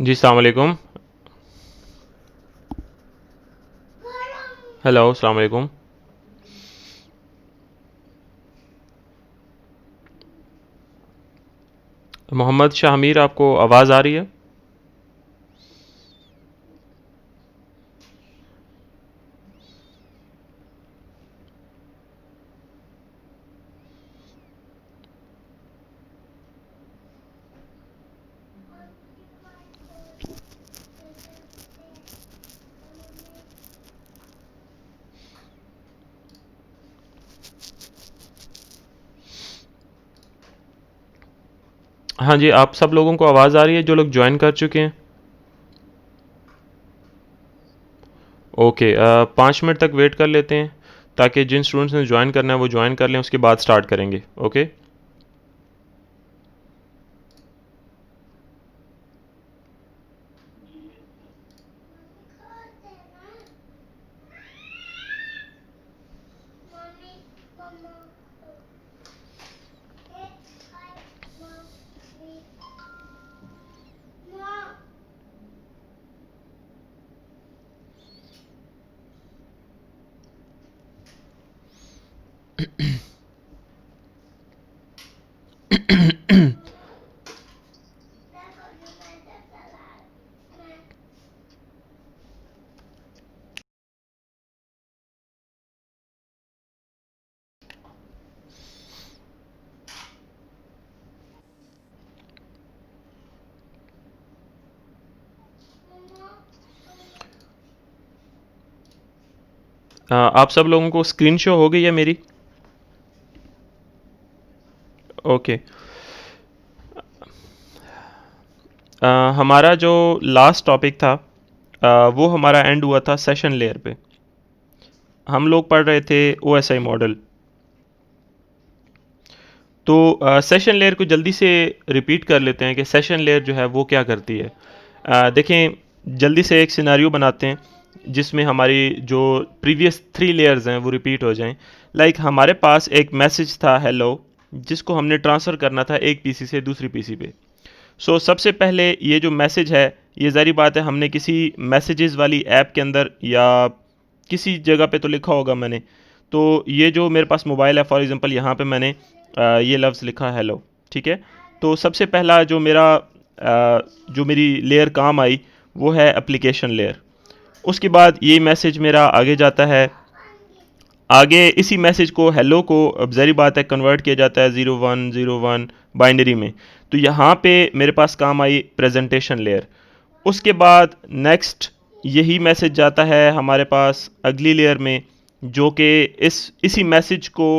जी, अस्सलाम वालेकुम। हेलो, अस्सलाम वालेकुम। मोहम्मद शाहमीर, आपको आवाज़ आ रही है? हाँ जी, आप सब लोगों को आवाज़ आ रही है जो लोग जॉइन कर चुके हैं? ओके, 5 मिनट तक वेट कर लेते हैं ताकि जिन स्टूडेंट्स ने जॉइन करना है वो जॉइन कर लें, उसके बाद स्टार्ट करेंगे। ओके। आप सब लोगों को स्क्रीन शो हो गई है मेरी? ओके। हमारा जो लास्ट टॉपिक था, वो हमारा एंड हुआ था सेशन लेयर पे। हम लोग पढ़ रहे थे ओएसआई मॉडल। तो सेशन लेयर को जल्दी से रिपीट कर लेते हैं कि सेशन लेयर जो है वो क्या करती है। देखें, जल्दी से एक सिनेरियो बनाते हैं जिसमें हमारी जो प्रीवियस 3 लेयर्स हैं वो रिपीट हो जाएं। लाइक हमारे पास एक मैसेज था हेलो, जिसको हमने ट्रांसफ़र करना था एक पीसी से दूसरी पीसी पे। सबसे पहले ये जो मैसेज है, ये ज़ाहिर बात है हमने किसी मैसेजेस वाली ऐप के अंदर या किसी जगह पे तो लिखा होगा मैंने। तो ये जो मेरे पास मोबाइल है, फॉर एग्ज़ाम्पल यहाँ पे मैंने ये लफ्ज़ लिखा हेलो, ठीक है। तो सबसे पहला जो मेरी लेयर काम आई वो है एप्लीकेशन लेयर। उसके बाद ये मैसेज मेरा आगे जाता है। आगे इसी मैसेज को हेलो को अब ज़ाहिर बात है कन्वर्ट किया जाता है 0101 बाइनरी में। तो यहाँ पे मेरे पास काम आई प्रेजेंटेशन लेयर। उसके बाद नेक्स्ट यही मैसेज जाता है हमारे पास अगली लेयर में, जो कि इसी मैसेज को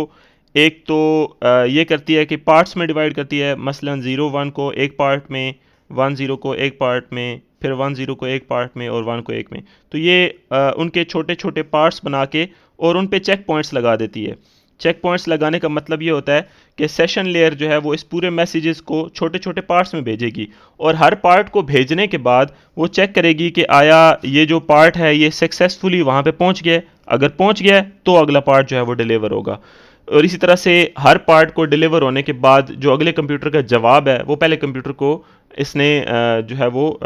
एक तो ये करती है कि पार्ट्स में डिवाइड करती है। मसलन 01 को एक पार्ट में, 10 को एक पार्ट में, फिर 10 को एक पार्ट में और 1 को एक में। तो ये उनके छोटे छोटे पार्ट्स बना के और उन पे चेक पॉइंट्स लगा देती है। चेक पॉइंट्स लगाने का मतलब ये होता है कि सेशन लेयर जो है वो इस पूरे मैसेजेस को छोटे छोटे पार्ट्स में भेजेगी, और हर पार्ट को भेजने के बाद वो चेक करेगी कि आया ये जो पार्ट है ये सक्सेसफुली वहाँ पे पहुँच गया। अगर पहुँच गया तो अगला पार्ट जो है वो डिलीवर होगा। और इसी तरह से हर पार्ट को डिलीवर होने के बाद जो अगले कंप्यूटर का जवाब है वो पहले कंप्यूटर को इसने जो है वो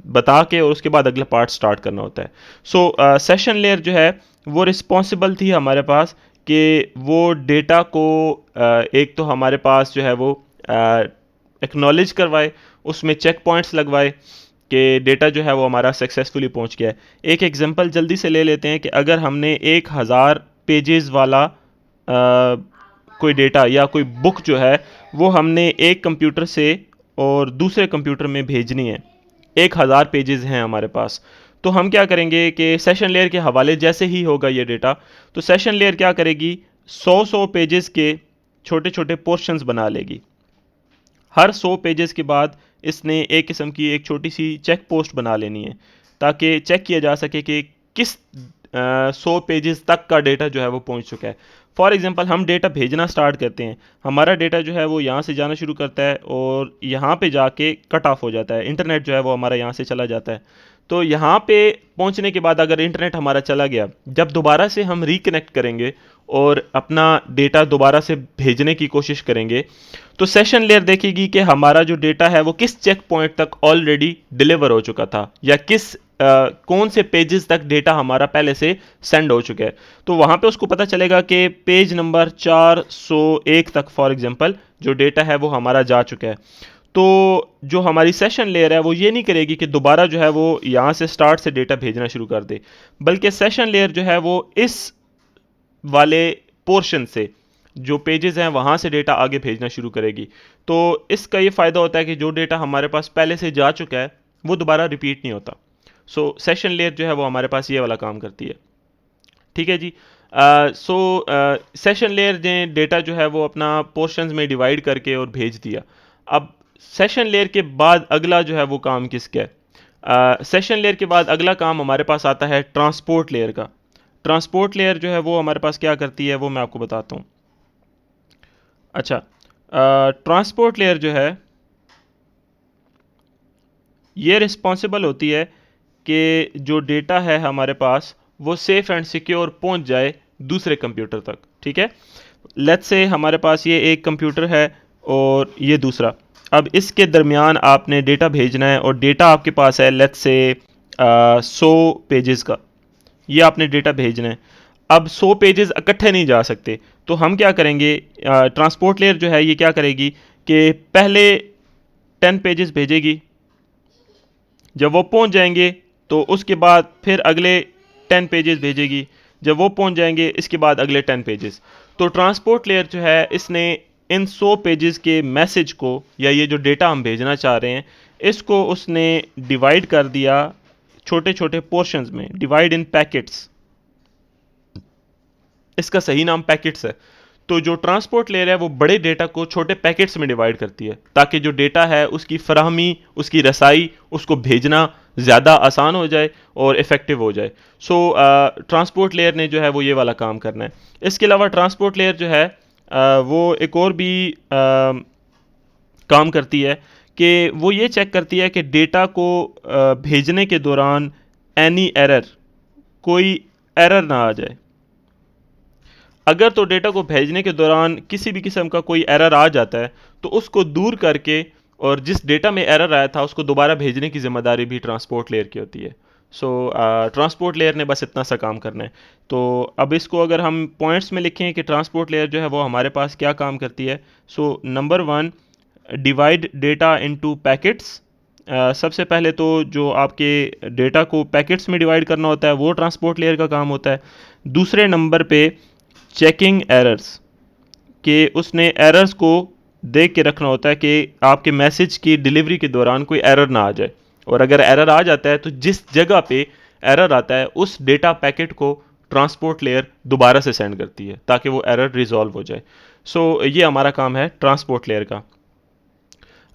बता के और उसके बाद अगला पार्ट स्टार्ट करना होता है। सेशन लेयर जो है वो रिस्पॉन्सिबल थी हमारे पास कि वो डेटा को एक तो हमारे पास जो है वो एक्नॉलेज करवाए, उसमें चेक पॉइंट्स लगवाए कि डेटा जो है वो हमारा सक्सेसफुली पहुंच गया है। एक एग्जांपल जल्दी से ले लेते हैं कि अगर हमने 1000 पेजेस वाला कोई डेटा या कोई बुक जो है वो हमने एक कंप्यूटर से और दूसरे कंप्यूटर में भेजनी है, 1000 पेजेस हैं हमारे पास। तो हम क्या करेंगे कि सेशन लेयर के हवाले जैसे ही होगा ये डेटा, तो सेशन लेयर क्या करेगी, 100 पेजेस के छोटे छोटे पोर्शंस बना लेगी। हर 100 पेजेस के बाद इसने एक किस्म की एक छोटी सी चेक पोस्ट बना लेनी है, ताकि चेक किया जा सके कि किस 100 पेजेस तक का डेटा जो है वो पहुंच चुका है। फॉर एग्जांपल हम डेटा भेजना स्टार्ट करते हैं, हमारा डेटा जो है वो यहाँ से जाना शुरू करता है और यहाँ पे जाके कट ऑफ हो जाता है, इंटरनेट जो है वो हमारा यहाँ से चला जाता है। तो यहाँ पे पहुँचने के बाद अगर इंटरनेट हमारा चला गया, जब दोबारा से हम रिकनेक्ट करेंगे और अपना डेटा दोबारा से भेजने की कोशिश करेंगे, तो सेशन लेयर देखेगी कि हमारा जो डेटा है वो किस चेक पॉइंट तक ऑलरेडी डिलीवर हो चुका था, या कौन से पेजेस तक डेटा हमारा पहले से सेंड हो चुका है। तो वहाँ पे उसको पता चलेगा कि पेज नंबर 401 तक फॉर एग्जांपल जो डेटा है वो हमारा जा चुका है। तो जो हमारी सेशन लेयर है वो ये नहीं करेगी कि दोबारा जो है वो यहाँ से स्टार्ट से डेटा भेजना शुरू कर दे, बल्कि सेशन लेयर जो है वो इस वाले पोर्शन से जो पेजेस हैं वहाँ से डेटा आगे भेजना शुरू करेगी। तो इसका ये फ़ायदा होता है कि जो डेटा हमारे पास पहले से जा चुका है वो दोबारा रिपीट नहीं होता। सो सेशन लेयर जो है वो हमारे पास ये वाला काम करती है। ठीक है जी। सेशन लेयर ने डेटा जो है वो अपना पोर्शंस में डिवाइड करके और भेज दिया। अब सेशन लेयर के बाद अगला जो है वो काम किसका है? सेशन लेयर के बाद अगला काम हमारे पास आता है ट्रांसपोर्ट लेयर का। ट्रांसपोर्ट लेयर जो है वो हमारे पास क्या करती है वो मैं आपको बताता हूँ। अच्छा, ट्रांसपोर्ट लेयर जो है ये रिस्पॉन्सिबल होती है कि जो डेटा है हमारे पास वो सेफ़ एंड सिक्योर पहुंच जाए दूसरे कंप्यूटर तक। ठीक है, लेट्स से हमारे पास ये एक कंप्यूटर है और ये दूसरा। अब इसके दरमियान आपने डेटा भेजना है और डेटा आपके पास है लेट्स से 100 पेजेस का, ये आपने डेटा भेजना है। अब 100 पेजेस इकट्ठे नहीं जा सकते, तो हम क्या करेंगे, ट्रांसपोर्ट लेयर जो है ये क्या करेगी कि पहले 10 पेजेस भेजेगी, जब वो पहुंच जाएंगे तो उसके बाद फिर अगले 10 पेजेस भेजेगी, जब वो पहुंच जाएंगे इसके बाद अगले 10 पेजेस। तो ट्रांसपोर्ट लेयर जो है इसने इन 100 पेजेस के मैसेज को या ये जो डेटा हम भेजना चाह रहे हैं इसको उसने डिवाइड कर दिया छोटे छोटे पोर्शंस में, डिवाइड इन पैकेट्स। इसका सही नाम पैकेट्स है। तो जो ट्रांसपोर्ट लेयर है वो बड़े डेटा को छोटे पैकेट्स में डिवाइड करती है ताकि जो डेटा है उसकी फराहमी, उसकी रसाई, उसको भेजना ज़्यादा आसान हो जाए और इफ़ेक्टिव हो जाए। ट्रांसपोर्ट लेयर ने जो है वो ये वाला काम करना है। इसके अलावा ट्रांसपोर्ट लेयर जो है वो एक और भी काम करती है कि वो ये चेक करती है कि डेटा को भेजने के दौरान एनी एरर, कोई एरर ना आ जाए। अगर तो डेटा को भेजने के दौरान किसी भी किस्म का कोई एरर आ जाता है तो उसको दूर करके और जिस डेटा में एरर आया था उसको दोबारा भेजने की ज़िम्मेदारी भी ट्रांसपोर्ट लेयर की होती है। ट्रांसपोर्ट लेयर ने बस इतना सा काम करना है। तो अब इसको अगर हम पॉइंट्स में लिखें कि ट्रांसपोर्ट लेयर जो है वो हमारे पास क्या काम करती है। Number 1, divide data into packets. सबसे पहले तो जो आपके डेटा को पैकेट्स में डिवाइड करना होता है वो ट्रांसपोर्ट लेयर का काम होता है। दूसरे नंबर पे चेकिंग एरर्स, कि उसने एरर्स को देख के रखना होता है कि आपके मैसेज की डिलीवरी के दौरान कोई एरर ना आ जाए, और अगर एरर आ जाता है तो जिस जगह पे एरर आता है उस डेटा पैकेट को ट्रांसपोर्ट लेयर दोबारा से सेंड करती है ताकि वो एरर रिजॉल्व हो जाए। ये हमारा काम है ट्रांसपोर्ट लेयर का।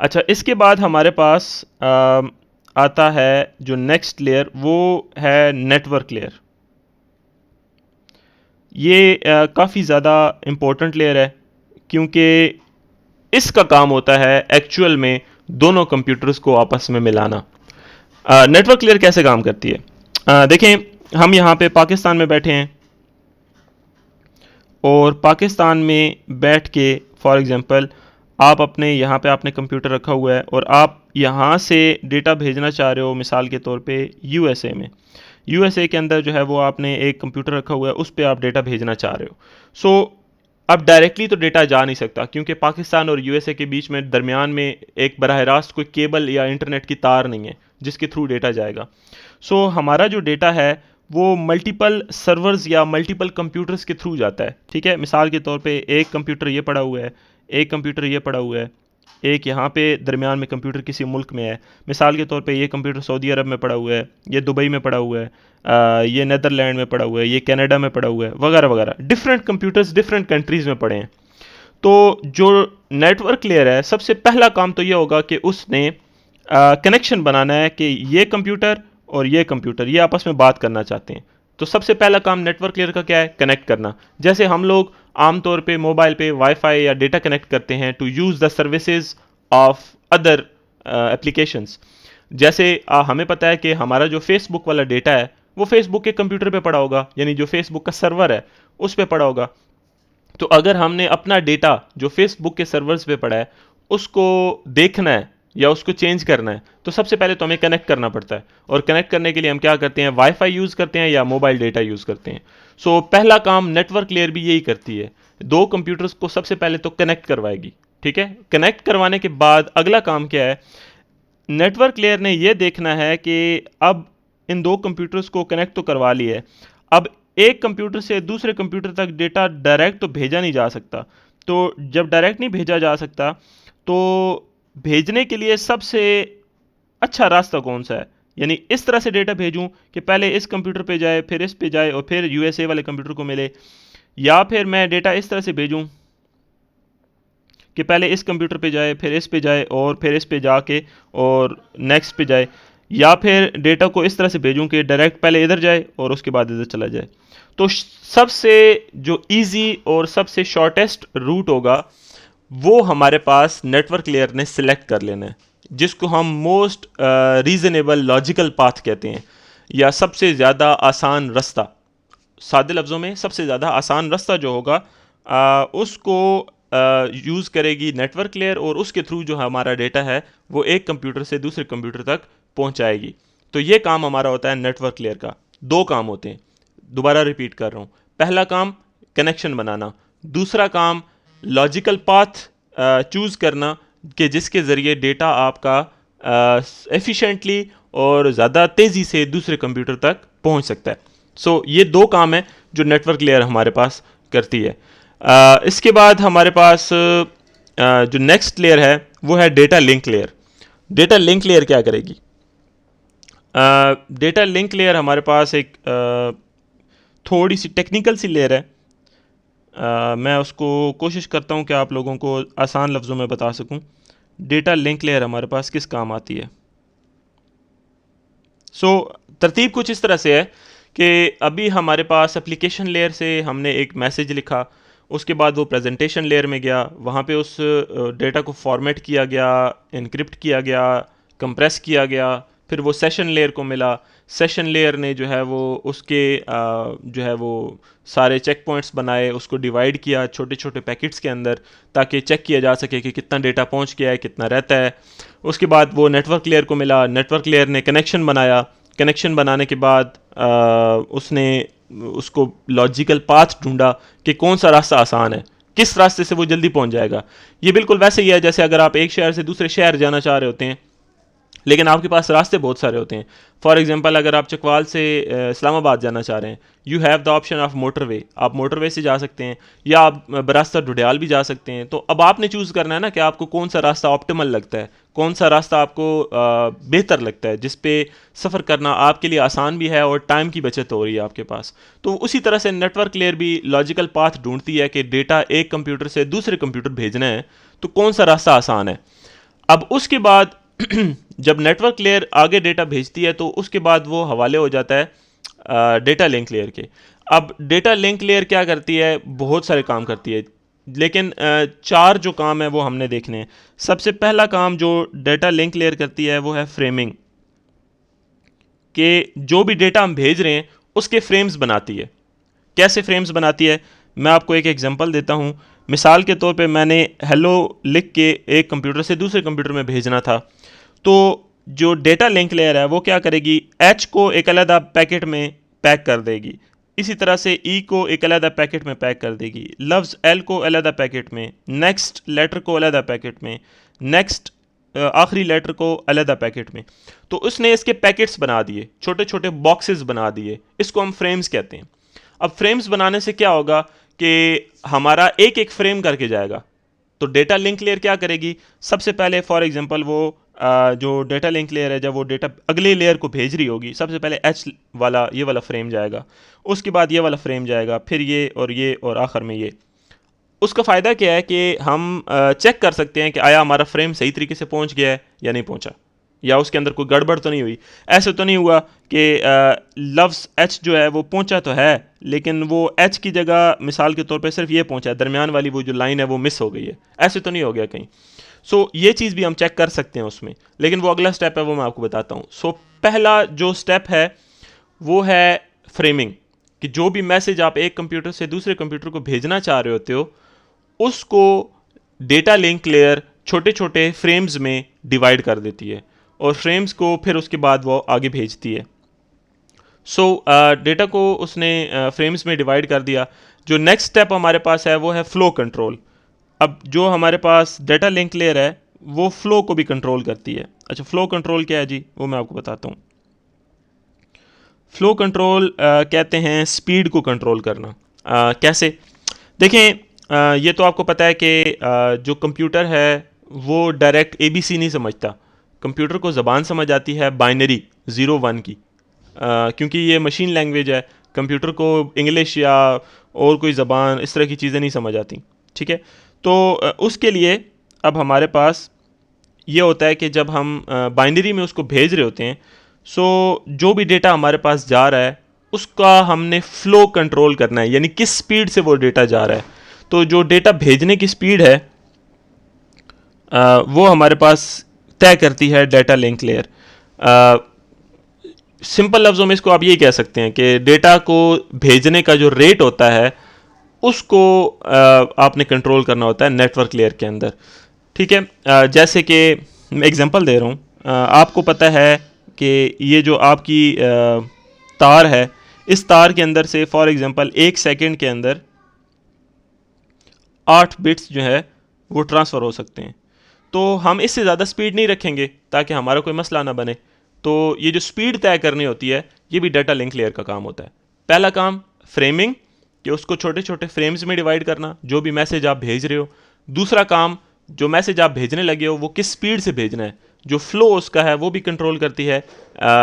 अच्छा, इसके बाद हमारे पास आता है जो नेक्स्ट लेयर, वो है नेटवर्क लेयर। ये काफ़ी ज़्यादा इम्पोर्टेंट लेयर है क्योंकि इसका काम होता है एक्चुअल में दोनों कंप्यूटर्स को आपस में मिलाना। नेटवर्क लेयर कैसे काम करती है? देखें, हम यहाँ पे पाकिस्तान में बैठे हैं और पाकिस्तान में बैठ के फॉर एग्ज़ाम्पल आप अपने यहाँ पे आपने कंप्यूटर रखा हुआ है और आप यहाँ से डेटा भेजना चाह रहे हो, मिसाल के तौर पे यूएसए में। यूएसए के अंदर जो है वो आपने एक कंप्यूटर रखा हुआ है, उस पर आप डेटा भेजना चाह रहे हो। अब डायरेक्टली तो डेटा जा नहीं सकता क्योंकि पाकिस्तान और यूएसए के बीच में दरमियान में एक बराह रास्त कोई केबल या इंटरनेट की तार नहीं है जिसके थ्रू डेटा जाएगा। हमारा जो डेटा है वो मल्टीपल सर्वर्स या मल्टीपल कंप्यूटर्स के थ्रू जाता है। ठीक है, मिसाल के तौर पे एक कंप्यूटर ये पड़ा हुआ है, एक कंप्यूटर ये पड़ा हुआ है, एक यहाँ पे दरमियान में कंप्यूटर किसी मुल्क में है। मिसाल के तौर पे ये कंप्यूटर सऊदी अरब में पड़ा हुआ है, ये दुबई में पड़ा हुआ है, ये नीदरलैंड में पड़ा हुआ है, ये कनाडा में पड़ा हुआ है, वगैरह वगैरह। डिफरेंट कंप्यूटर्स डिफरेंट कंट्रीज़ में पड़े हैं। तो जो नेटवर्क लेयर है, सबसे पहला काम तो ये होगा कि उसने कनेक्शन बनाना है कि ये कंप्यूटर और ये कंप्यूटर ये आपस में बात करना चाहते हैं। तो सबसे पहला काम नेटवर्क लेयर का क्या है? कनेक्ट करना। जैसे हम लोग आमतौर पे मोबाइल पे वाईफाई या डेटा कनेक्ट करते हैं to use the services of other applications. जैसे हमें पता है कि हमारा जो फेसबुक वाला डेटा है वो फेसबुक के कंप्यूटर पे पड़ा होगा, यानी जो फेसबुक का सर्वर है उस पे पड़ा होगा। तो अगर हमने अपना डेटा जो फेसबुक के सर्वर्स पे पड़ा है उसको देखना है या उसको चेंज करना है, तो सबसे पहले तो हमें कनेक्ट करना पड़ता है। और कनेक्ट करने के लिए हम क्या करते हैं, वाईफाई यूज़ करते हैं या मोबाइल डेटा यूज़ करते हैं। सो पहला काम नेटवर्क लेयर भी यही करती है, दो कंप्यूटर्स को सबसे पहले तो कनेक्ट करवाएगी। ठीक है, कनेक्ट करवाने के बाद अगला काम क्या है, नेटवर्क लेयर ने यह देखना है कि अब इन दो कंप्यूटर्स को कनेक्ट तो करवा लिया है, अब एक कंप्यूटर से दूसरे कंप्यूटर तक डेटा डायरेक्ट तो भेजा नहीं जा सकता। तो जब डायरेक्ट नहीं भेजा जा सकता तो भेजने के लिए सबसे अच्छा रास्ता कौन सा है, यानी इस तरह से डेटा भेजूं कि पहले इस कंप्यूटर पे जाए, फिर इस पे जाए और फिर यूएसए वाले कंप्यूटर को मिले, या फिर मैं डेटा इस तरह से भेजूं कि पहले इस कंप्यूटर पे जाए, फिर इस पे जाए और फिर इस पे जाके और नेक्स्ट पे जाए, या फिर डेटा को इस तरह से भेजूं कि डायरेक्ट पहले इधर जाए और उसके बाद इधर चला जाए। तो सबसे जो इजी और सबसे शॉर्टेस्ट रूट होगा वो हमारे पास नेटवर्क लेयर ने सिलेक्ट कर लेना है, जिसको हम मोस्ट रीजनेबल लॉजिकल पाथ कहते हैं, या सबसे ज़्यादा आसान रास्ता। सादे लफ्ज़ों में सबसे ज़्यादा आसान रास्ता जो होगा उसको यूज़ करेगी नेटवर्क लेयर, और उसके थ्रू जो हमारा डेटा है वो एक कंप्यूटर से दूसरे कंप्यूटर तक पहुंचाएगी। तो ये काम हमारा होता है नेटवर्क लेयर का। दो काम होते हैं, दोबारा रिपीट कर रहा हूँ। पहला काम कनेक्शन बनाना, दूसरा काम लॉजिकल पाथ चूज़ करना कि जिसके ज़रिए डेटा आपका एफिशिएंटली और ज़्यादा तेज़ी से दूसरे कंप्यूटर तक पहुंच सकता है। सो ये दो काम है जो नेटवर्क लेयर हमारे पास करती है। इसके बाद हमारे पास जो नेक्स्ट लेयर है वो है data link layer. Data link layer क्या करेगी? डेटा लिंक लेयर हमारे पास एक थोड़ी सी टेक्निकल सी लेयर है। मैं उसको कोशिश करता हूँ कि आप लोगों को आसान लफ्ज़ों में बता सकूँ। डेटा लिंक लेयर हमारे पास किस काम आती है? तरतीब कुछ इस तरह से है कि अभी हमारे पास एप्लीकेशन लेयर से हमने एक मैसेज लिखा, उसके बाद वो प्रेजेंटेशन लेयर में गया, वहाँ पे उस डेटा को फॉर्मेट किया गया, इनक्रिप्ट किया गया, कंप्रेस किया गया, फिर वो सेशन लेयर को मिला। सेशन लेयर ने जो है वो उसके जो है वो सारे चेक पॉइंट्स बनाए, उसको डिवाइड किया छोटे छोटे पैकेट्स के अंदर, ताकि चेक किया जा सके कि कितना डेटा पहुंच गया है, कितना रहता है। उसके बाद वो नेटवर्क लेयर को मिला, नेटवर्क लेयर ने कनेक्शन बनाया, कनेक्शन बनाने के बाद उसने उसको लॉजिकल पाथ ढूंढा कि कौन सा रास्ता आसान है, किस रास्ते से वो जल्दी पहुंच जाएगा। ये बिल्कुल वैसे ही है जैसे अगर आप एक शहर से दूसरे शहर जाना चाह रहे होते हैं लेकिन आपके पास रास्ते बहुत सारे होते हैं। फॉर एग्जांपल अगर आप चकवाल से इस्लामाबाद जाना चाह रहे हैं, you have the option of motorway, आप मोटरवे से जा सकते हैं, या आप बरास्ता ढुडियाल भी जा सकते हैं। तो अब आपने चूज़ करना है ना कि आपको कौन सा रास्ता ऑप्टिमल लगता है, कौन सा रास्ता आपको बेहतर लगता है, जिस पे सफ़र करना आपके लिए आसान भी है और टाइम की बचत हो रही है आपके पास। तो उसी तरह से नेटवर्क लेयर भी लॉजिकल पाथ ढूंढती है कि डेटा एक कंप्यूटर से दूसरे कंप्यूटर भेजना है तो कौन सा रास्ता आसान है। अब उसके बाद जब नेटवर्क लेयर आगे डेटा भेजती है तो उसके बाद वो हवाले हो जाता है डेटा लिंक लेयर के। अब डेटा लिंक लेयर क्या करती है? बहुत सारे काम करती है, लेकिन चार जो काम है वो हमने देखने हैं। सबसे पहला काम जो डेटा लिंक लेयर करती है वो है फ्रेमिंग, कि जो भी डेटा हम भेज रहे हैं उसके फ्रेम्स बनाती है। कैसे फ्रेम्स बनाती है? मैं आपको एक एग्जांपल देता हूँ। मिसाल के तौर पे मैंने हेलो लिख के एक कंप्यूटर से दूसरे कंप्यूटर में भेजना था, तो जो डेटा लिंक लेयर है वो क्या करेगी, एच को एक अलग पैकेट में पैक कर देगी, इसी तरह से ई को एक अलग पैकेट में पैक कर देगी, लफ्ज़ एल को अलग पैकेट में, नेक्स्ट लेटर को अलग पैकेट में, नेक्स्ट आखिरी लेटर को अलग पैकेट में। तो उसने इसके पैकेट्स बना दिए, छोटे छोटे बॉक्सेस बना दिए, इसको हम फ्रेम्स कहते हैं। अब फ्रेम्स बनाने से क्या होगा कि हमारा एक एक फ्रेम करके जाएगा। तो डेटा लिंक लेयर क्या करेगी, सबसे पहले फॉर एग्जांपल वो जो डेटा लिंक लेयर है जब वो डेटा अगले लेयर को भेज रही होगी, सबसे पहले एच वाला ये वाला फ्रेम जाएगा, उसके बाद ये वाला फ्रेम जाएगा, फिर ये और आखिर में ये। उसका फ़ायदा क्या है कि हम चेक कर सकते हैं कि आया हमारा फ्रेम सही तरीके से पहुंच गया है या नहीं पहुंचा, या उसके अंदर कोई गड़बड़ तो नहीं हुई। ऐसे तो नहीं हुआ कि लफ्ज़ एच जो है वो पहुंचा तो है लेकिन वो एच की जगह मिसाल के तौर पे सिर्फ ये पहुंचा है, दरमियान वाली वो जो लाइन है वो मिस हो गई है, ऐसे तो नहीं हो गया कहीं। सो ये चीज़ भी हम चेक कर सकते हैं उसमें, लेकिन वो अगला स्टेप है, वो मैं आपको बताता हूँ। सो पहला जो स्टेप है वो है फ्रेमिंग, कि जो भी मैसेज आप एक कंप्यूटर से दूसरे कंप्यूटर को भेजना चाह रहे होते हो उसको डेटा लिंक लेयर छोटे छोटे फ्रेम्स में डिवाइड कर देती है और फ्रेम्स को फिर उसके बाद वो आगे भेजती है। सो डेटा को उसने फ्रेम्स में डिवाइड कर दिया। जो नेक्स्ट स्टेप हमारे पास है वो है फ्लो कंट्रोल। अब जो हमारे पास डेटा लिंक लेयर है वो फ्लो को भी कंट्रोल करती है। अच्छा, फ्लो कंट्रोल क्या है जी, वो मैं आपको बताता हूँ। फ्लो कंट्रोल कहते हैं स्पीड को कंट्रोल करना। कैसे? देखें, ये तो आपको पता है कि जो कंप्यूटर है वो डायरेक्ट ABC नहीं समझता। कंप्यूटर को ज़बान समझ आती है बाइनरी 0 1 की, क्योंकि ये मशीन लैंग्वेज है। कंप्यूटर को इंग्लिश या और कोई ज़बान इस तरह की चीज़ें नहीं समझ आती। ठीक है, तो उसके लिए अब हमारे पास ये होता है कि जब हम बाइनरी में उसको भेज रहे होते हैं, सो जो भी डेटा हमारे पास जा रहा है उसका हमने फ़्लो कंट्रोल करना है, यानी किस स्पीड से वो डेटा जा रहा है। तो जो डेटा भेजने की स्पीड है वो हमारे पास तय करती है डेटा लिंक लेयर। सिंपल लफ्ज़ों में इसको आप ये कह सकते हैं कि डेटा को भेजने का जो रेट होता है उसको आपने कंट्रोल करना होता है नेटवर्क लेयर के अंदर। ठीक है, जैसे कि मैं एग्जांपल दे रहा हूँ। आपको पता है कि ये जो आपकी तार है, इस तार के अंदर से फॉर एग्जांपल 1 सेकंड के अंदर 8 बिट्स जो है वो ट्रांसफ़र हो सकते हैं। तो हम इससे ज़्यादा स्पीड नहीं रखेंगे ताकि हमारा कोई मसला ना बने। तो ये जो स्पीड तय करनी होती है ये भी डाटा लिंक लेयर का काम होता है। पहला काम फ्रेमिंग, कि उसको छोटे छोटे फ्रेम्स में डिवाइड करना जो भी मैसेज आप भेज रहे हो। दूसरा काम, जो मैसेज आप भेजने लगे हो वो किस स्पीड से भेजना है, जो फ्लो उसका है वो भी कंट्रोल करती है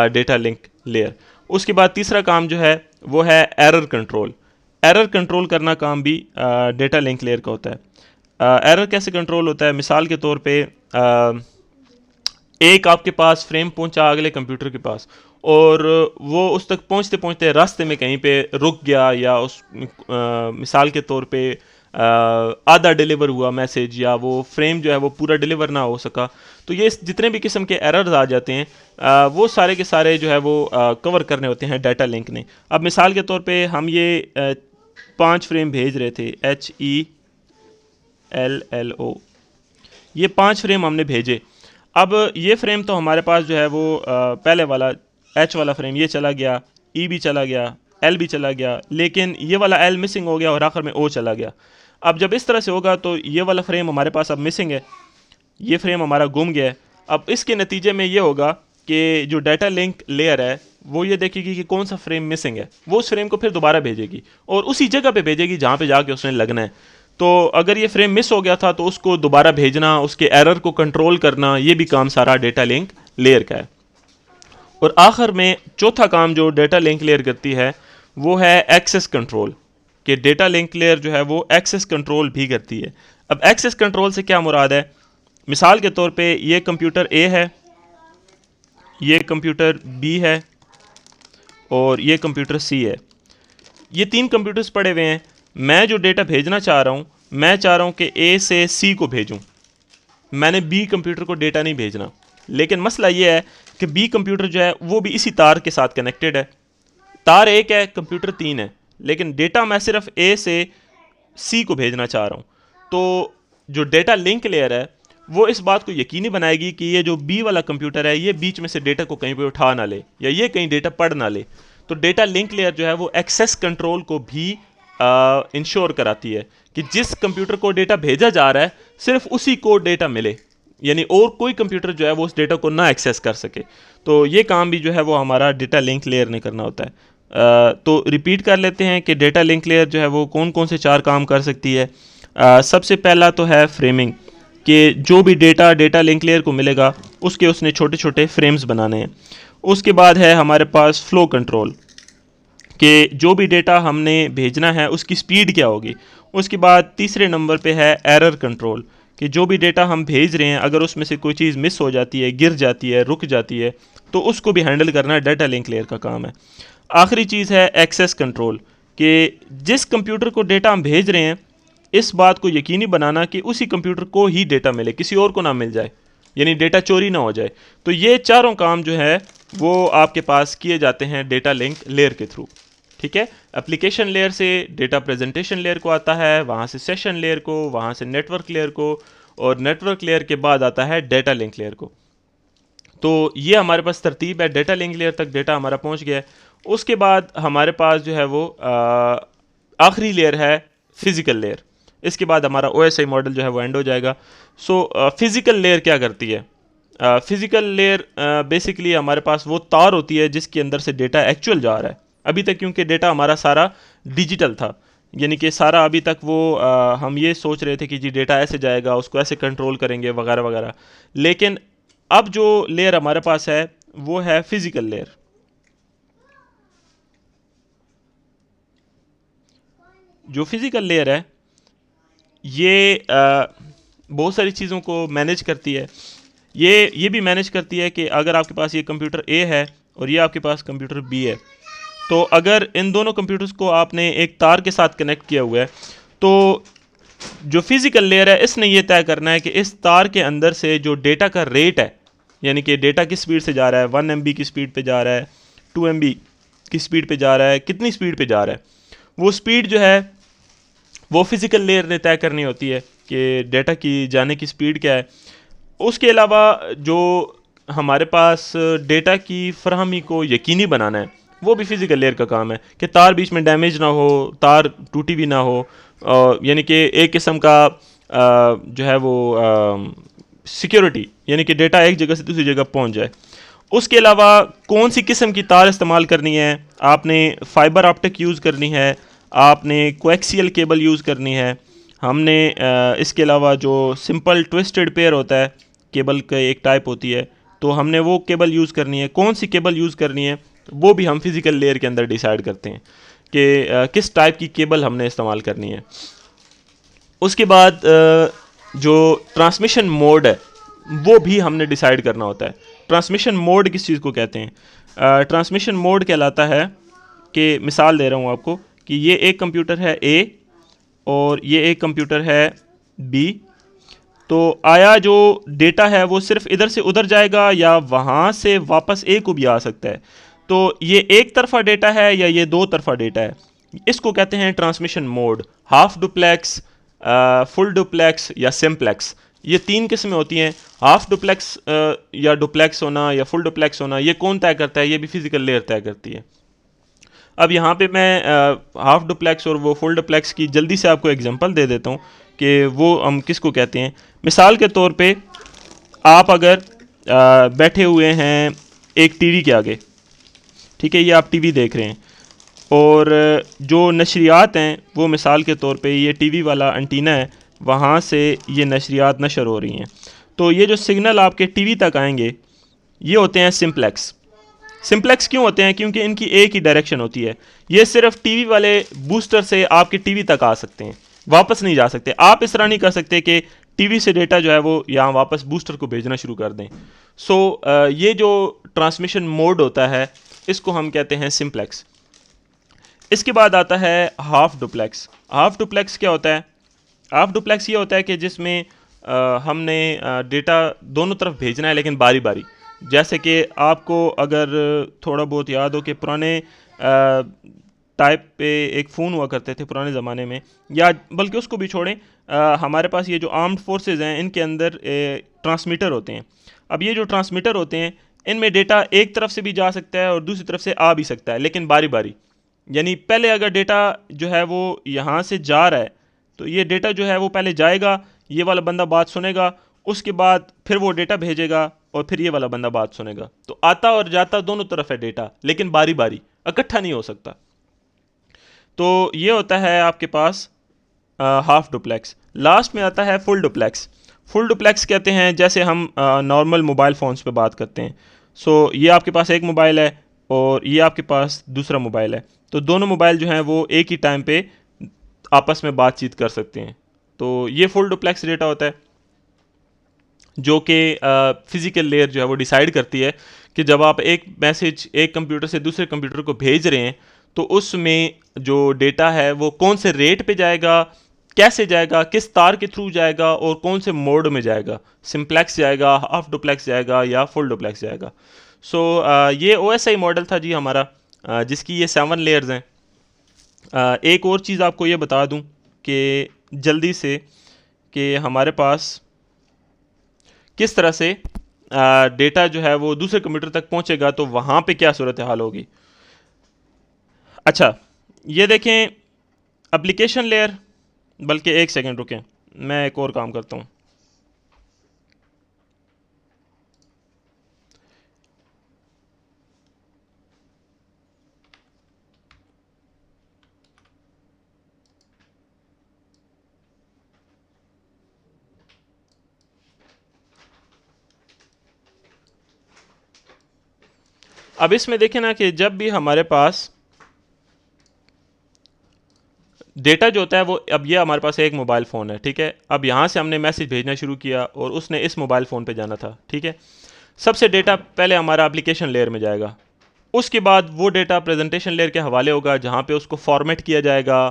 डेटा लिंक लेयर। उसके बाद तीसरा काम जो है वो है एरर कंट्रोल। एरर कंट्रोल करना काम भी डेटा लिंक लेयर का होता है। एरर कैसे कंट्रोल होता है? मिसाल के तौर पे एक आपके पास फ्रेम पहुंचा अगले कंप्यूटर के पास और वो उस तक पहुंचते पहुंचते रास्ते में कहीं पे रुक गया, या उस मिसाल के तौर पे आधा डिलीवर हुआ मैसेज, या वो फ्रेम जो है वो पूरा डिलीवर ना हो सका। तो ये जितने भी किस्म के एरर्स आ जाते हैं वो सारे के सारे जो है वो कवर करने होते हैं डाटा लिंक ने। अब मिसाल के तौर पे हम ये 5 फ्रेम भेज रहे थे, HELLO, ये 5 फ्रेम हमने भेजे। अब ये फ्रेम तो हमारे पास जो है वो पहले वाला H वाला फ्रेम ये चला गया, E भी चला गया, L भी चला गया, लेकिन ये वाला L मिसिंग हो गया और आखिर में O चला गया। अब जब इस तरह से होगा तो ये वाला फ्रेम हमारे पास अब मिसिंग है, ये फ्रेम हमारा गुम गया है। अब इसके नतीजे में ये होगा कि जो डाटा लिंक लेयर है वो ये देखेगी कि कौन सा फ्रेम मिसिंग है, वो उस फ्रेम को फिर दोबारा भेजेगी और उसी जगह पे भेजेगी जहाँ पे जाके उसने लगना है। तो अगर ये फ्रेम मिस हो गया था तो उसको दोबारा भेजना, उसके एरर को कंट्रोल करना, ये भी काम सारा डेटा लिंक लेयर का है। और आखिर में चौथा काम जो डेटा लिंक लेयर करती है वो है एक्सेस कंट्रोल, कि डेटा लिंक लेयर जो है वो एक्सेस कंट्रोल भी करती है। अब एक्सेस कंट्रोल से क्या मुराद है? मिसाल के तौर पे ये कंप्यूटर A है, ये कंप्यूटर B है और ये कंप्यूटर C है। ये 3 कंप्यूटर्स पड़े हुए हैं। मैं जो डेटा भेजना चाह रहा हूँ, मैं चाह रहा हूँ कि A से C को भेजूँ, मैंने B कंप्यूटर को डेटा नहीं भेजना। लेकिन मसला ये है कि B कंप्यूटर जो है वो भी इसी तार के साथ कनेक्टेड है। तार एक है, कंप्यूटर 3 है, लेकिन डेटा मैं सिर्फ A से C को भेजना चाह रहा हूँ। तो जो डेटा लिंक लेयर है वो इस बात को यकीनी बनाएगी कि ये जो B वाला कंप्यूटर है ये बीच में से डेटा को कहीं पे उठा ना ले, या ये कहीं डेटा पढ़ ना ले। तो डेटा लिंक लेयर जो है वो एक्सेस कंट्रोल को भी इंश्योर कराती है कि जिस कंप्यूटर को डेटा भेजा जा रहा है सिर्फ उसी को डेटा मिले, यानी और कोई कंप्यूटर जो है वो उस डेटा को ना एक्सेस कर सके। तो ये काम भी जो है वो हमारा डेटा लिंक लेयर ने करना होता है। तो रिपीट कर लेते हैं कि डेटा लिंक लेयर जो है वो कौन कौन से 4 काम कर सकती है। सबसे पहला तो है फ्रेमिंग, कि जो भी डेटा लिंक लेयर को मिलेगा उसने छोटे छोटे फ्रेम्स बनाने हैं। उसके बाद है हमारे पास फ्लो कंट्रोल, कि जो भी डेटा हमने भेजना है उसकी स्पीड क्या होगी। उसके बाद तीसरे नंबर पे है एरर कंट्रोल, कि जो भी डेटा हम भेज रहे हैं अगर उसमें से कोई चीज़ मिस हो जाती है, गिर जाती है, रुक जाती है, तो उसको भी हैंडल करना डाटा लिंक लेयर का काम है। आखिरी चीज़ है एक्सेस कंट्रोल, कि जिस कंप्यूटर को डेटा हम भेज रहे हैं इस बात को यकीनी बनाना कि उसी कंप्यूटर को ही डेटा मिले, किसी और को ना मिल जाए, यानी डेटा चोरी ना हो जाए। तो ये चारों काम जो है वो आपके पास किए जाते हैं डेटा लिंक लेयर के थ्रू। ठीक है, एप्लीकेशन लेयर से डेटा प्रेजेंटेशन लेयर को आता है, वहाँ से सेशन लेयर को, वहाँ से नेटवर्क लेयर को, और नेटवर्क लेयर के बाद आता है डेटा लिंक लेयर को। तो ये हमारे पास तरतीब है, डेटा लिंक लेयर तक डेटा हमारा पहुँच गया है। उसके बाद हमारे पास जो है वो आखिरी लेयर है फिज़िकल लेयर। इसके बाद हमारा OSI मॉडल जो है वो एंड हो जाएगा। सो फिज़िकल लेयर क्या करती है? फिज़िकल लेयर बेसिकली हमारे पास वो तार होती है जिसके अंदर से डेटा एक्चुअल जा रहा है। अभी तक क्योंकि डेटा हमारा सारा डिजिटल था, यानी कि सारा अभी तक वो हम ये सोच रहे थे कि जी डेटा ऐसे जाएगा, उसको ऐसे कंट्रोल करेंगे वगैरह वगैरह। लेकिन अब जो लेयर हमारे पास है वो है फिज़िकल लेयर। जो फिज़िकल लेयर है ये बहुत सारी चीज़ों को मैनेज करती है। ये भी मैनेज करती है कि अगर आपके पास ये कंप्यूटर A है और ये आपके पास कंप्यूटर B है, तो अगर इन दोनों कंप्यूटर्स को आपने एक तार के साथ कनेक्ट किया हुआ है, तो जो फिज़िकल लेयर है इसने ये तय करना है कि इस तार के अंदर से जो डेटा का रेट है, यानी कि डेटा किस स्पीड से जा रहा है, 1 MB की स्पीड पे जा रहा है, 2 MB की स्पीड पे जा रहा है, कितनी स्पीड पे जा रहा है, वो स्पीड जो है वो फिज़िकल लेयर ने तय करनी होती है कि डेटा की जाने की स्पीड क्या है। उसके अलावा जो हमारे पास डेटा की फराहमी को यकीनी बनाना है वो भी फिज़िकल लेयर का काम है कि तार बीच में डैमेज ना हो, तार टूटी भी ना हो, यानी कि एक किस्म का जो है वो सिक्योरिटी, यानी कि डेटा एक जगह से दूसरी जगह पहुंच जाए। उसके अलावा कौन सी किस्म की तार इस्तेमाल करनी है, आपने फाइबर ऑप्टिक यूज़ करनी है, आपने कोएक्सियल केबल यूज़ करनी है, हमने इसके अलावा जो सिंपल ट्विस्टेड पेयर होता है, केबल का एक टाइप होती है, तो हमने वो केबल यूज़ करनी है। कौन सी केबल यूज़ करनी है वो भी हम फिज़िकल लेयर के अंदर डिसाइड करते हैं कि किस टाइप की केबल हमने इस्तेमाल करनी है। उसके बाद जो ट्रांसमिशन मोड है वो भी हमने डिसाइड करना होता है। ट्रांसमिशन मोड किस चीज़ को कहते हैं? ट्रांसमिशन मोड कहलाता है कि मिसाल दे रहा हूँ आपको कि ये एक कंप्यूटर है A और ये एक कंप्यूटर है B, तो आया जो डेटा है वो सिर्फ इधर से उधर जाएगा या वहाँ से वापस A को भी आ सकता है। तो ये एक तरफा डेटा है या ये दो तरफा डेटा है, इसको कहते हैं transmission mode. Half duplex, full duplex या सिम्प्लेक्स, ये तीन किस्में होती हैं। हाफ डुप्लेक्स या डुप्लेक्स होना या फुल डुप्लेक्स होना ये कौन तय करता है? ये भी फिज़िकल लेयर तय करती है। अब यहाँ पे मैं हाफ डुप्लेक्स और वो फुल डुप्लेक्स की जल्दी से आपको एग्जांपल दे देता हूँ कि वो हम किसको कहते हैं। मिसाल के तौर पे आप अगर बैठे हुए हैं एक टीवी के आगे, ठीक है, ये आप टीवी देख रहे हैं और जो नशरियात हैं वो मिसाल के तौर पे ये टीवी वाला एंटीना है, वहाँ से ये नशरियात नशर हो रही हैं। तो ये जो सिग्नल आपके टीवी तक आएंगे ये होते हैं सिम्प्लेक्स। सिम्प्लेक्स क्यों होते हैं? क्योंकि इनकी एक ही डायरेक्शन होती है। ये सिर्फ टीवी वाले बूस्टर से आपके टीवी तक आ सकते हैं, वापस नहीं जा सकते। आप इस तरह नहीं कर सकते कि टीवी से डेटा जो है वो यहाँ वापस बूस्टर को भेजना शुरू कर दें। सो ये जो ट्रांसमिशन मोड होता है इसको हम कहते हैं सिम्प्लेक्स। इसके बाद आता है हाफ डुप्लेक्स। हाफ डुप्लेक्स क्या होता है? हाफ डुप्लेक्स ये होता है कि जिसमें हमने डेटा दोनों तरफ भेजना है लेकिन बारी बारी। जैसे कि आपको अगर थोड़ा बहुत याद हो कि पुराने टाइप पे एक फ़ोन हुआ करते थे पुराने ज़माने में, या बल्कि उसको भी छोड़ें, हमारे पास ये जो आर्म्ड फोर्सेस हैं इनके अंदर ट्रांसमीटर होते हैं। अब ये जो ट्रांसमीटर होते हैं इनमें डेटा एक तरफ से भी जा सकता है और दूसरी तरफ से आ भी सकता है, लेकिन बारी बारी। यानी पहले अगर डेटा जो है वो यहाँ से जा रहा है तो ये डेटा जो है वो पहले जाएगा, ये वाला बंदा बात सुनेगा, उसके बाद फिर वो डेटा भेजेगा और फिर ये वाला बंदा बात सुनेगा। तो आता और जाता दोनों तरफ है डेटा, लेकिन बारी बारी, इकट्ठा नहीं हो सकता। तो ये होता है आपके पास हाफ डुप्लेक्स। लास्ट में आता है फुल डुप्लेक्स। फुल डुप्लेक्स कहते हैं जैसे हम नॉर्मल मोबाइल फ़ोन्स पे बात करते हैं। सो ये आपके पास एक मोबाइल है और ये आपके पास दूसरा मोबाइल है, तो दोनों मोबाइल जो हैं वो एक ही टाइम पे आपस में बातचीत कर सकते हैं। तो ये फुल डुप्लेक्स डेटा होता है जो कि फिज़िकल लेयर जो है वो डिसाइड करती है कि जब आप एक मैसेज एक कंप्यूटर से दूसरे कंप्यूटर को भेज रहे हैं तो उसमें जो डेटा है वो कौन से रेट पे जाएगा, कैसे जाएगा, किस तार के थ्रू जाएगा और कौन से मोड में जाएगा, सिंप्लेक्स जाएगा, हाफ डुप्लेक्स जाएगा या फुल डुप्लेक्स जाएगा। सो ये OSI मॉडल था जी हमारा, जिसकी ये 7 लेयर्स हैं। एक और चीज़ आपको ये बता दूं कि जल्दी से कि हमारे पास किस तरह से डेटा जो है वो दूसरे कंप्यूटर तक पहुंचेगा, तो वहाँ पे क्या सूरत हाल होगी। अच्छा, ये देखें एप्लीकेशन लेयर, बल्कि एक सेकंड रुकें, मैं एक और काम करता हूँ। अब इसमें देखें ना कि जब भी हमारे पास डेटा जो होता है वो, अब ये हमारे पास एक मोबाइल फ़ोन है, ठीक है। अब यहाँ से हमने मैसेज भेजना शुरू किया और उसने इस मोबाइल फ़ोन पे जाना था, ठीक है। सबसे डेटा पहले हमारा एप्लीकेशन लेयर में जाएगा, उसके बाद वो डेटा प्रेजेंटेशन लेयर के हवाले होगा, जहाँ पे उसको फॉर्मेट किया जाएगा,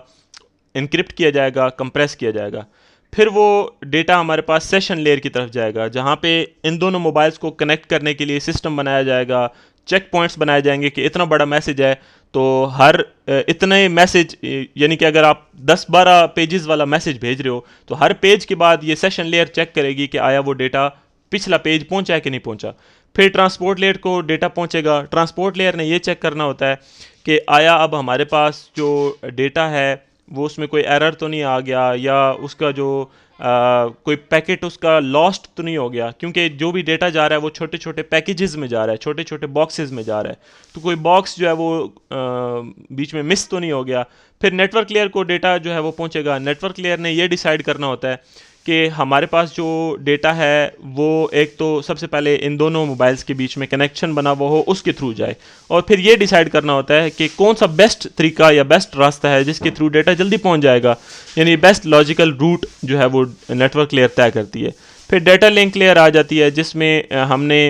इनक्रिप्ट किया जाएगा, कंप्रेस किया जाएगा। फिर वो डेटा हमारे पास सेशन लेयर की तरफ जाएगा, जहाँ पे इन दोनों मोबाइल्स को कनेक्ट करने के लिए सिस्टम बनाया जाएगा, चेक पॉइंट्स बनाए जाएंगे कि इतना बड़ा मैसेज है तो हर इतने मैसेज, यानी कि अगर आप 10-12 पेजेस वाला मैसेज भेज रहे हो तो हर पेज के बाद ये सेशन लेयर चेक करेगी कि आया वो डेटा पिछला पेज पहुंचा है कि नहीं पहुंचा। फिर ट्रांसपोर्ट लेयर को डेटा पहुंचेगा, ट्रांसपोर्ट लेयर ने ये चेक करना होता है कि आया अब हमारे पास जो डेटा है वो उसमें कोई एरर तो नहीं आ गया, या उसका जो कोई पैकेट उसका लॉस्ट तो नहीं हो गया, क्योंकि जो भी डेटा जा रहा है वो छोटे छोटे पैकेजेस में जा रहा है, छोटे छोटे बॉक्सेस में जा रहा है, तो कोई बॉक्स जो है वो बीच में मिस तो नहीं हो गया। फिर नेटवर्क लेयर को डेटा जो है वो पहुंचेगा, नेटवर्क लेयर ने ये डिसाइड करना होता है कि हमारे पास जो डेटा है वो एक तो सबसे पहले इन दोनों मोबाइल्स के बीच में कनेक्शन बना हुआ हो उसके थ्रू जाए, और फिर ये डिसाइड करना होता है कि कौन सा बेस्ट तरीका या बेस्ट रास्ता है जिसके थ्रू डेटा जल्दी पहुंच जाएगा, यानी बेस्ट लॉजिकल रूट जो है वो नेटवर्क लेयर तय करती है। फिर डेटा लिंक लेयर आ जाती है, जिसमें हमने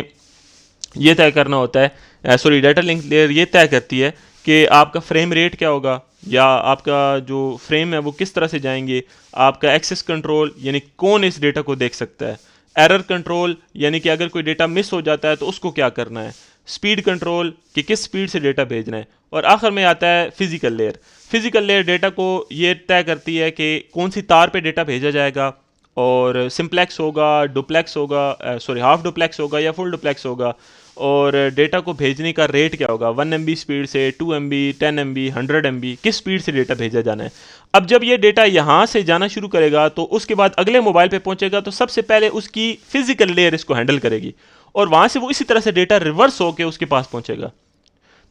ये तय करना होता है, सॉरी, डेटा लिंक लेयर ये तय करती है कि आपका फ्रेम रेट क्या होगा, या आपका जो फ्रेम है वो किस तरह से जाएंगे, आपका एक्सेस कंट्रोल यानी कौन इस डेटा को देख सकता है, एरर कंट्रोल यानी कि अगर कोई डेटा मिस हो जाता है तो उसको क्या करना है, स्पीड कंट्रोल कि किस स्पीड से डेटा भेजना है, और आखिर में आता है physical layer. Physical layer data को ये तय करती है कि कौन सी तार पे डेटा भेजा जाएगा, और सिंप्लेक्स होगा, डुप्लेक्स होगा, सॉरी हाफ डुप्लेक्स होगा या फुल डुप्लेक्स होगा, और डेटा को भेजने का रेट क्या होगा, 1 MB स्पीड से, 2 MB, 10 MB, 100 MB, किस स्पीड से डेटा भेजा जाना है। अब जब ये डेटा यहाँ से जाना शुरू करेगा तो उसके बाद अगले मोबाइल पे पहुंचेगा तो सबसे पहले उसकी फिजिकल लेयर इसको हैंडल करेगी, और वहाँ से वो इसी तरह से डेटा रिवर्स होकर उसके पास पहुंचेगा।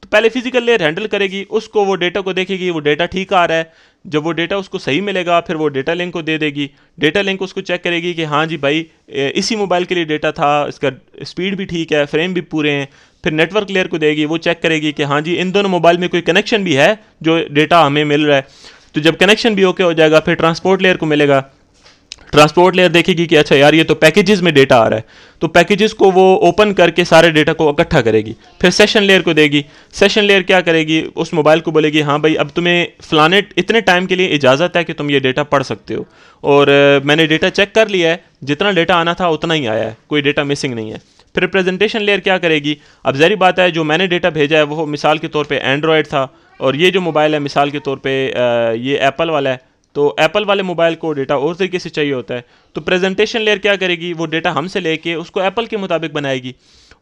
तो पहले फिजिकल लेयर हैंडल करेगी, उसको वो डेटा को देखेगी, वो डेटा ठीक आ रहा है, जब वो डेटा उसको सही मिलेगा फिर वो डेटा लिंक को दे देगी, डेटा लिंक उसको चेक करेगी कि हाँ जी भाई इसी मोबाइल के लिए डेटा था, इसका स्पीड भी ठीक है, फ्रेम भी पूरे हैं। फिर नेटवर्क लेयर को देगी, वो चेक करेगी कि हाँ जी इन दोनों मोबाइल में कोई कनेक्शन भी है जो डेटा हमें मिल रहा है। तो जब कनेक्शन भी ओके हो जाएगा फिर ट्रांसपोर्ट लेयर को मिलेगा, ट्रांसपोर्ट लेयर देखेगी कि अच्छा यार ये तो पैकेजेस में डेटा आ रहा है, तो पैकेजेस को वो ओपन करके सारे डेटा को इकट्ठा करेगी। फिर सेशन लेयर को देगी, सेशन लेयर क्या करेगी, उस मोबाइल को बोलेगी हाँ भाई अब तुम्हें फलाने इतने टाइम के लिए इजाज़त है कि तुम ये डेटा पढ़ सकते हो, और मैंने डेटा चेक कर लिया है, जितना डेटा आना था उतना ही आया है, कोई डेटा मिसिंग नहीं है। फिर प्रेजेंटेशन लेयर क्या करेगी, अब ज़ाहिर बात है जो मैंने डेटा भेजा है वो मिसाल के तौर पे एंड्रॉयड था, और ये जो मोबाइल है मिसाल के तौर पे ये एप्पल वाला है, तो एप्पल वाले मोबाइल को डेटा और तरीके से चाहिए होता है, तो प्रेजेंटेशन लेयर क्या करेगी, वो डेटा हमसे लेके उसको एप्पल के मुताबिक बनाएगी,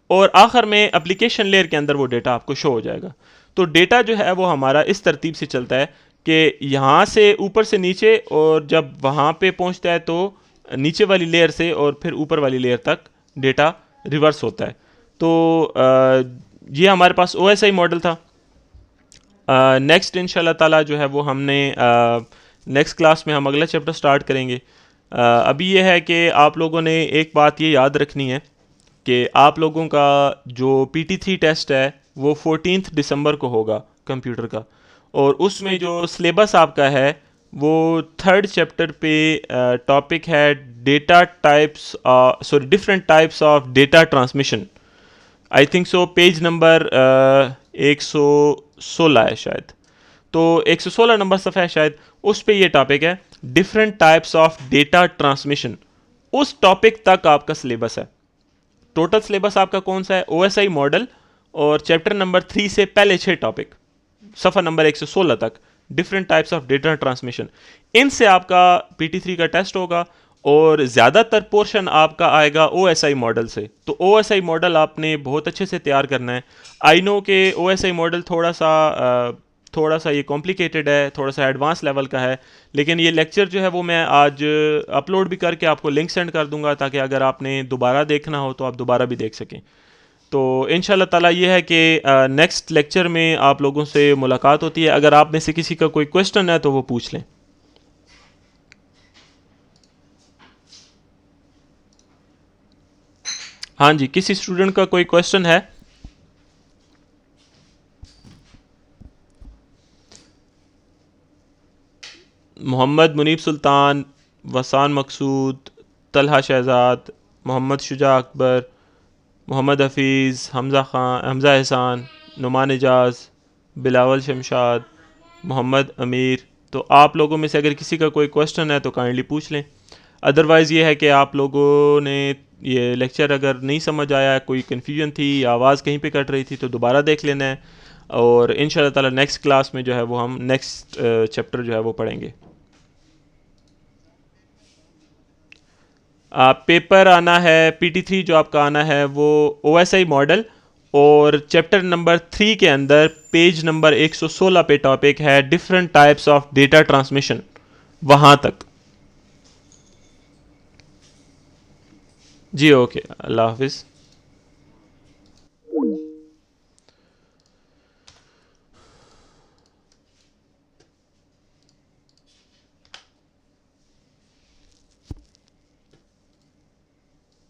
और आखिर में एप्लीकेशन लेयर के अंदर वो डेटा आपको शो हो जाएगा। तो डेटा जो है वो हमारा इस तरतीब से चलता है कि यहाँ से ऊपर से नीचे, और जब वहाँ पे पहुँचता है तो नीचे वाली लेयर से और फिर ऊपर वाली लेयर तक डेटा रिवर्स होता है। तो ये हमारे पास OSI मॉडल था। नेक्स्ट इंशाल्लाह ताला जो है वो हमने नेक्स्ट क्लास में हम अगला चैप्टर स्टार्ट करेंगे। अभी ये है कि आप लोगों ने एक बात ये याद रखनी है कि आप लोगों का जो PT3 टेस्ट है वो 14 दिसंबर को होगा कंप्यूटर का, और उसमें जो सिलेबस आपका है वो 3rd चैप्टर पे टॉपिक है data types, sorry different types of data transmission. I think so page number 116 है शायद। तो 116 नंबर सफ़ा है शायद, उस पे ये टॉपिक है different types of data transmission. उस टॉपिक तक आपका सिलेबस है। टोटल सिलेबस आपका कौन सा है? ओएसआई मॉडल और चैप्टर नंबर 3 से पहले 6 टॉपिक, सफ़ा नंबर 116 तक, different types of data transmission. इनसे आपका PT3 का टेस्ट होगा और ज़्यादातर पोर्शन आपका आएगा ओएसआई मॉडल से। तो ओएसआई मॉडल आपने बहुत अच्छे से तैयार करना है। आई नो के ओएसआई मॉडल थोड़ा सा ये कॉम्प्लिकेटेड है, थोड़ा सा एडवांस लेवल का है, लेकिन ये लेक्चर जो है वो मैं आज अपलोड भी करके आपको लिंक सेंड कर दूंगा, ताकि अगर आपने दोबारा देखना हो तो आप दोबारा भी देख सकें। तो इंशाल्लाह ताला ये है कि नेक्स्ट लेक्चर में आप लोगों से मुलाकात होती है। अगर आप में से किसी का कोई क्वेश्चन है तो वो पूछ लें। हाँ जी, किसी स्टूडेंट का कोई क्वेश्चन है? मोहम्मद मुनीब सुल्तान, वसान मकसूद, तलहा शहजाद, मोहम्मद शुजा अकबर, मोहम्मद हफीज़, हमज़ा एहसान, नुमान एजाज, बिलावल शमशाद, मोहम्मद अमीर। तो आप लोगों में से अगर किसी का कोई क्वेश्चन है तो काइंडली पूछ लें। अदरवाइज़ ये है कि आप लोगों ने ये लेक्चर अगर नहीं समझ आया, कोई कन्फ्यूजन थी या आवाज़ कहीं पे कट रही थी, तो दोबारा देख लेना है। और इंशाल्लाह ताला नेक्स्ट क्लास में जो है वो हम नेक्स्ट चैप्टर जो है वो पढ़ेंगे। पेपर आना है PT3 जो आपका आना है वो OSI मॉडल, और चैप्टर नंबर 3 के अंदर पेज नंबर 116 पे टॉपिक है different types of data transmission, वहाँ तक। जी ओके, अल्लाह हाफिज़।